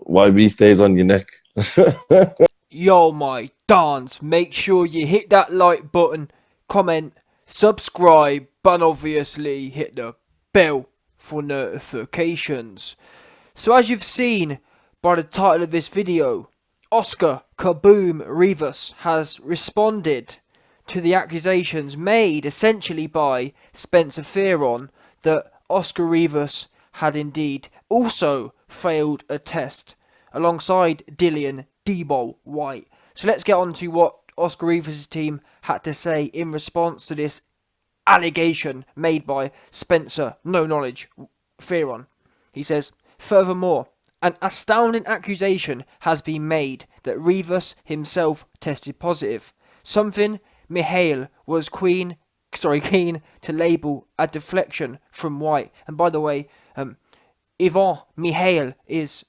YB stays on your neck. Yo, my dance, make sure you hit that like button, comment, subscribe, and obviously hit the bell for notifications. So as you've seen by the title of this video, Oscar Kaboom Rivas has responded to the accusations made essentially by Spencer Fearon that Oscar Rivas had indeed also failed a test alongside Dillian Whyte. So let's get on to what Oscar Rivas' team had to say in response to this allegation made by Spencer No Knowledge Fearon. He says, furthermore, an astounding accusation has been made that Rivas himself tested positive, something Mihail was keen to label a deflection from White. And by the way, Ivan Mihail is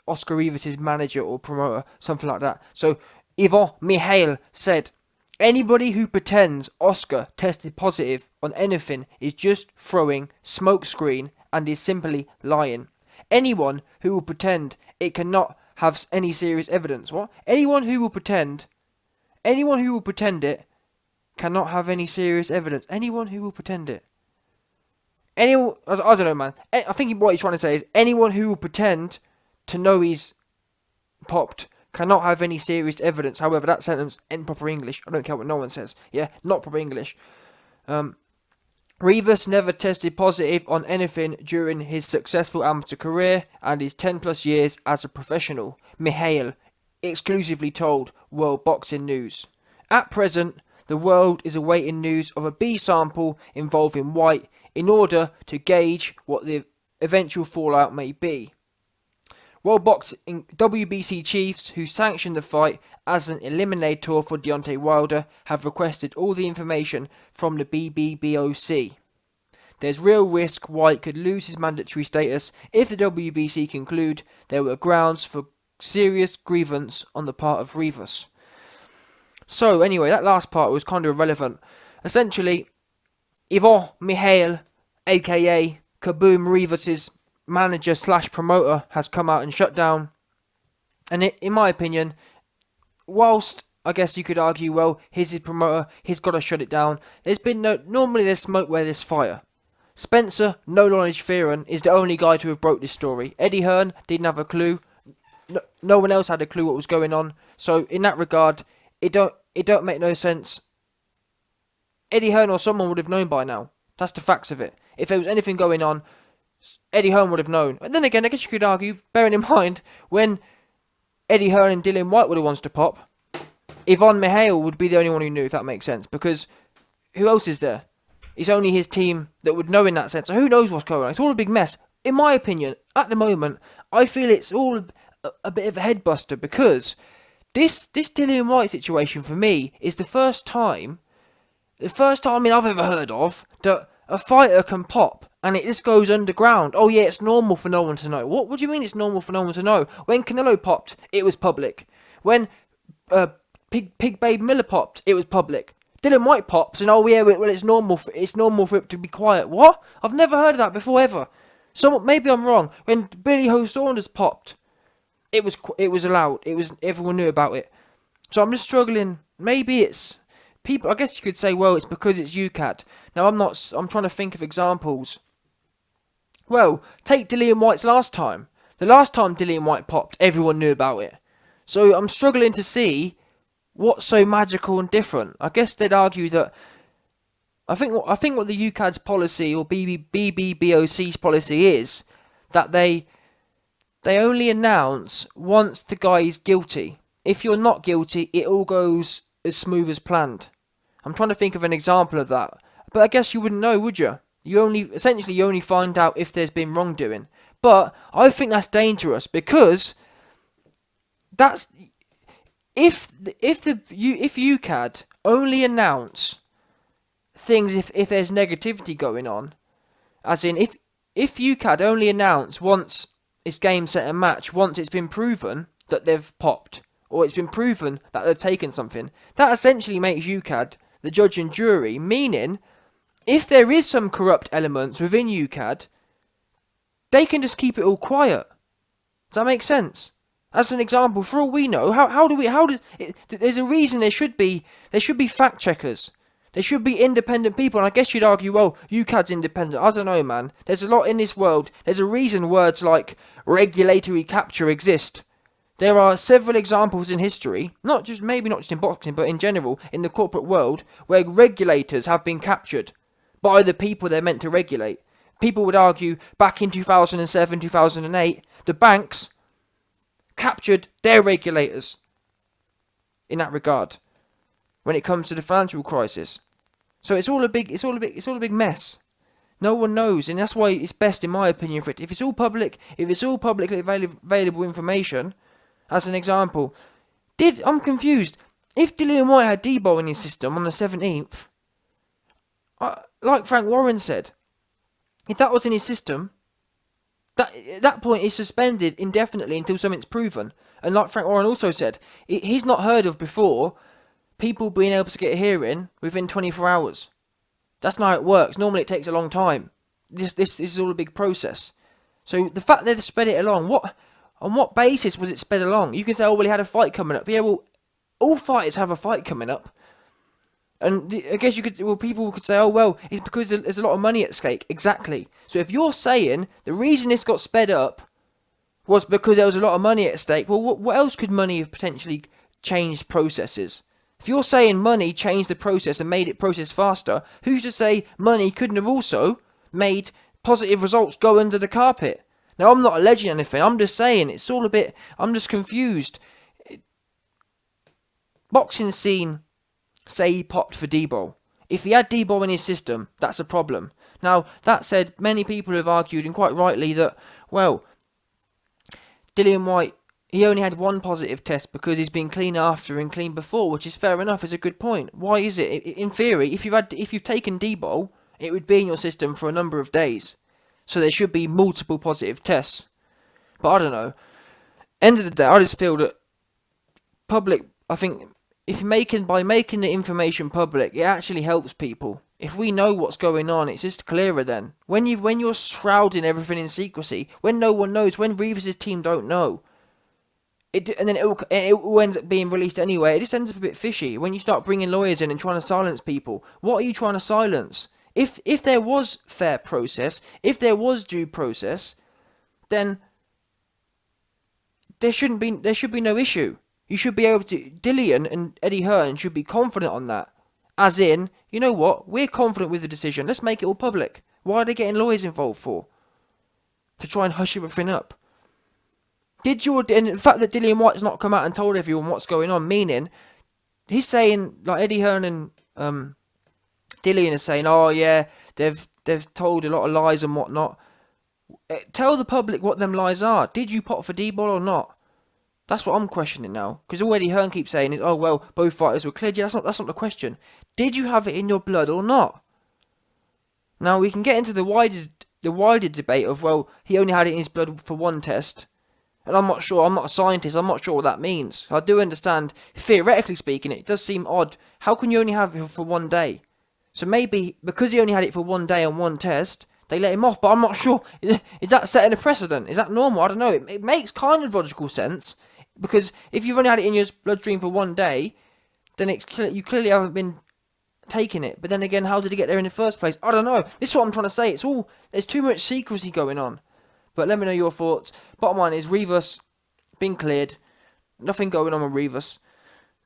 Oscar Rivas' manager or promoter, something like that. So Ivan Mihail said, anybody who pretends Oscar tested positive on anything is just throwing smokescreen and is simply lying. Anyone who will pretend it cannot have any serious evidence. What? Anyone who will pretend it cannot have any serious evidence. Anyone who will pretend it. Anyone, I don't know, man. I think what he's trying to say is anyone who will pretend to know he's popped cannot have any serious evidence. However, that sentence ain't proper English. I don't care what no one says. Yeah, not proper English. Rivas never tested positive on anything during his successful amateur career and his 10 plus years as a professional. Mihail exclusively told World Boxing News. At present, the world is awaiting news of a B sample involving White in order to gauge what the eventual fallout may be. World Boxing WBC chiefs who sanctioned the fight as an eliminator for Deontay Wilder have requested all the information from the BBBOC. There's real risk White could lose his mandatory status if the WBC conclude there were grounds for serious grievance on the part of Rivas. So anyway, that last part was kind of irrelevant. Essentially, Ivan Mihail, aka Kaboom Rivas' manager / promoter, has come out and shut down. And in my opinion, whilst I guess you could argue, well, he's his promoter, he's got to shut it down. Normally there's smoke where there's fire. Spencer No Knowledge Fearon is the only guy to have broke this story. Eddie Hearn didn't have a clue. No one else had a clue what was going on. So in that regard, it don't make no sense. Eddie Hearn or someone would have known by now. That's the facts of it. If there was anything going on, Eddie Hearn would have known. And then again, I guess you could argue, bearing in mind, when Eddie Hearn and Dillian Whyte were the ones to pop, Ivan Mihail would be the only one who knew, if that makes sense. Because who else is there? It's only his team that would know in that sense. So who knows what's going on? It's all a big mess. In my opinion, at the moment, I feel it's all a bit of a headbuster because this Dillian Whyte situation for me is the first time I've ever heard of that a fighter can pop and it just goes underground. Oh yeah, it's normal for no one to know. What do you mean it's normal for no one to know? When Canelo popped, it was public. When Pig Babe Miller popped, it was public. Dillian Whyte pops and oh yeah, well it's normal for it to be quiet. What? I've never heard of that before ever. So maybe I'm wrong. When Billy Ho Saunders popped, it was allowed. Everyone knew about it. So I'm just struggling. Maybe it's people. I guess you could say, well, it's because it's UCAD. Now I'm trying to think of examples. Well, take Dillian Whyte's last time. The last time Dillian Whyte popped, everyone knew about it. So I'm struggling to see what's so magical and different. I guess they'd argue that. I think what the UCAD's policy or BBBOC's policy is that they only announce once the guy is guilty. If you're not guilty, it all goes as smooth as planned. I'm trying to think of an example of that. But I guess you wouldn't know, would you? You only find out if there's been wrongdoing. But I think that's dangerous because that's if UCAD only announce things if there's negativity going on, as in if UCAD only announce once it's game, set and match, once it's been proven that they've popped or it's been proven that they've taken something, that essentially makes UCAD the judge and jury, meaning if there is some corrupt elements within UCAD, they can just keep it all quiet. Does that make sense? As an example, for all we know, there's a reason there should be fact checkers. There should be independent people, and I guess you'd argue, well, UCAD's independent. I don't know, man. There's a lot in this world. There's a reason words like regulatory capture exist. There are several examples in history, maybe not just in boxing, but in general, in the corporate world, where regulators have been captured by the people they're meant to regulate. People would argue, back in 2007, 2008, the banks captured their regulators in that regard when it comes to the financial crisis. So it's all a big mess. No one knows, and that's why it's best, in my opinion, for it. If it's all publicly available information. As an example, I'm confused. If Dillian Whyte had Debo in his system on the 17th, like Frank Warren said, if that was in his system, at that point he's suspended indefinitely until something's proven. And like Frank Warren also said, he's not heard of before people being able to get a hearing within 24 hours. That's not how it works. Normally it takes a long time. This is all a big process. So the fact they've sped it along, on what basis was it sped along? You can say, oh, well, he had a fight coming up. Yeah, well, all fighters have a fight coming up. And I guess people could say, oh, well, it's because there's a lot of money at stake. Exactly. So if you're saying the reason this got sped up was because there was a lot of money at stake, well, what else could money have potentially changed processes? If you're saying money changed the process and made it process faster, who's to say money couldn't have also made positive results go under the carpet? Now, I'm not alleging anything. I'm just saying it's all a bit... I'm just confused. Boxing scene, say he popped for Debo. If he had Debo in his system, that's a problem. Now, that said, many people have argued, and quite rightly, that, well, Dillian Whyte, he only had one positive test because he's been clean after and clean before, which is fair enough, it's a good point. Why is it? In theory, if you've taken Debo, it would be in your system for a number of days. So there should be multiple positive tests. But I don't know. End of the day, I just feel that I think by making the information public, it actually helps people. If we know what's going on, it's just clearer then. When you're shrouding everything in secrecy, when no one knows, when Rivas' team don't know, it will end up being released anyway. It just ends up a bit fishy when you start bringing lawyers in and trying to silence people. What are you trying to silence? If there was fair process, if there was due process, then there should be no issue. You should be able to... Dillian and Eddie Hearn should be confident on that. As in, you know what? We're confident with the decision. Let's make it all public. Why are they getting lawyers involved for? To try and hush everything up. And the fact that Dillian Whyte's not come out and told everyone what's going on, meaning he's saying, like Eddie Hearn and Dillian is saying, oh yeah, they've told a lot of lies and whatnot. Tell the public what them lies are. Did you pop for D-ball or not? That's what I'm questioning now. Because all Eddie Hearn keeps saying is, oh well, both fighters were cleared. Yeah, that's not the question. Did you have it in your blood or not? Now we can get into the wider debate of, well, he only had it in his blood for one test. And I'm not sure, I'm not a scientist, I'm not sure what that means. I do understand, theoretically speaking, it does seem odd. How can you only have it for one day? So maybe, because he only had it for one day on one test, they let him off, but I'm not sure. Is that setting a precedent? Is that normal? I don't know. It makes kind of logical sense, because if you've only had it in your bloodstream for one day, then you clearly haven't been taking it. But then again, how did it get there in the first place? I don't know. This is what I'm trying to say. There's too much secrecy going on. But let me know your thoughts. Bottom line is, Rivas been cleared. Nothing going on with Rivas,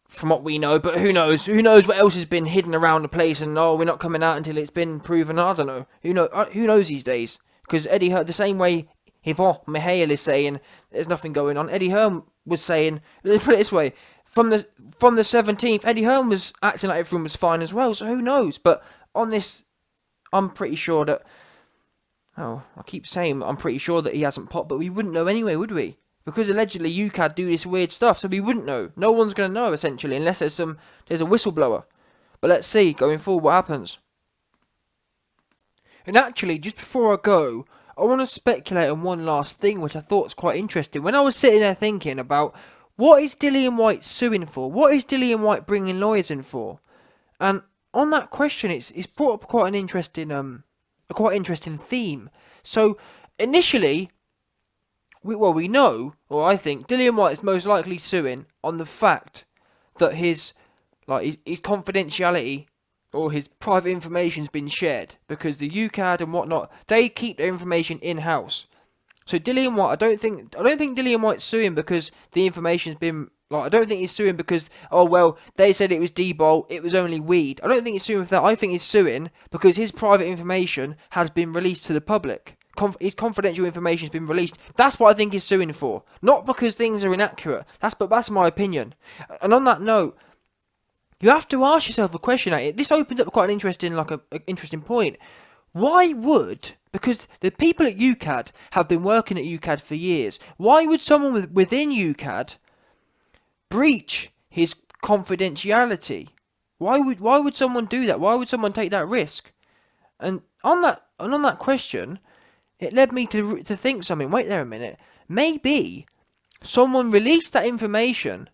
from what we know. But who knows? Who knows what else has been hidden around the place? And we're not coming out until it's been proven. I don't know. Who knows these days? Because Eddie Hearn, the same way Yvonne Mihail is saying there's nothing going on, Eddie Hearn was saying, let's put it this way, from the 17th, Eddie Hearn was acting like everything was fine as well. So who knows? But on this, I'm pretty sure that... Oh, I keep saying I'm pretty sure that he hasn't popped, but we wouldn't know anyway, would we? Because allegedly UCAD do this weird stuff, so we wouldn't know. No one's going to know, essentially, unless there's a whistleblower. But let's see, going forward, what happens. And actually, just before I go, I want to speculate on one last thing, which I thought was quite interesting. When I was sitting there thinking about, what is Dillian Whyte suing for? What is Dillian Whyte bringing lawyers in for? And on that question, it's brought up quite an interesting... a quite interesting theme. So, initially, we know, or I think, Dillian Whyte is most likely suing on the fact that his confidentiality or his private information's been shared, because the UCAD and whatnot, they keep their information in house. So Dillian Whyte, I don't think Dillian Whyte's suing because the information's been I don't think he's suing because, oh well, they said it was D-Bolt, it was only weed. I don't think he's suing for that. I think he's suing because his private information has been released to the public. His confidential information has been released. That's what I think he's suing for. Not because things are inaccurate. That's my opinion. And on that note, you have to ask yourself a question. This opens up quite an interesting, interesting point. Why would, because the people at UCAD have been working at UCAD for years, why would someone within UCAD breach his confidentiality? Why would someone do that? Why would someone take that risk? And on that question, it led me to think something. Wait there a minute. Maybe someone released that information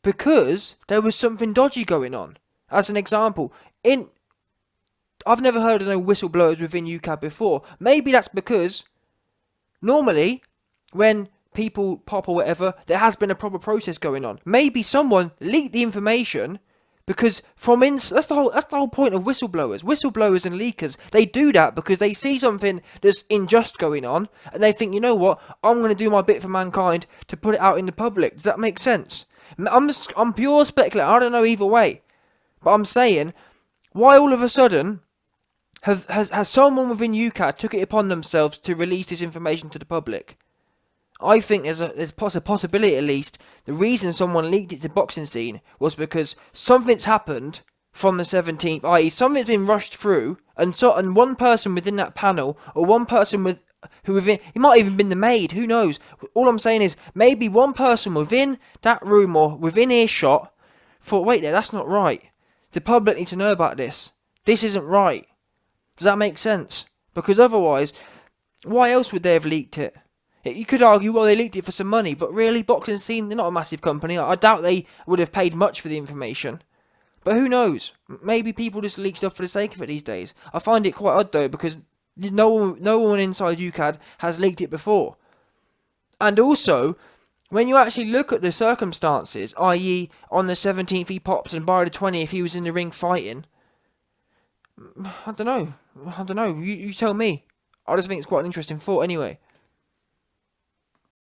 because there was something dodgy going on. As an example, I've never heard of no whistleblowers within UCAD before. Maybe that's because normally when people pop or whatever, there has been a proper process going on. Maybe someone leaked the information because that's the whole point of whistleblowers. Whistleblowers and leakers, they do that because they see something that's unjust going on and they think, you know what, I'm going to do my bit for mankind to put it out in the public. Does that make sense? I'm pure speculating. I don't know either way. But I'm saying, why all of a sudden has someone within UCAD took it upon themselves to release this information to the public? I think there's a possibility, at least, the reason someone leaked it to Boxing Scene was because something's happened from the 17th, i.e. something's been rushed through, and one person within that panel, or one person it might even been the maid, who knows? All I'm saying is, maybe one person within that room or within earshot thought, wait there, that's not right. The public need to know about this. This isn't right. Does that make sense? Because otherwise, why else would they have leaked it? You could argue, well, they leaked it for some money, but really, Boxing Scene, they're not a massive company. I doubt they would have paid much for the information. But who knows? Maybe people just leak stuff for the sake of it these days. I find it quite odd, though, because no one inside UCAD has leaked it before. And also, when you actually look at the circumstances, i.e. on the 17th he pops and by the 20th he was in the ring fighting, I don't know. You tell me. I just think it's quite an interesting thought anyway.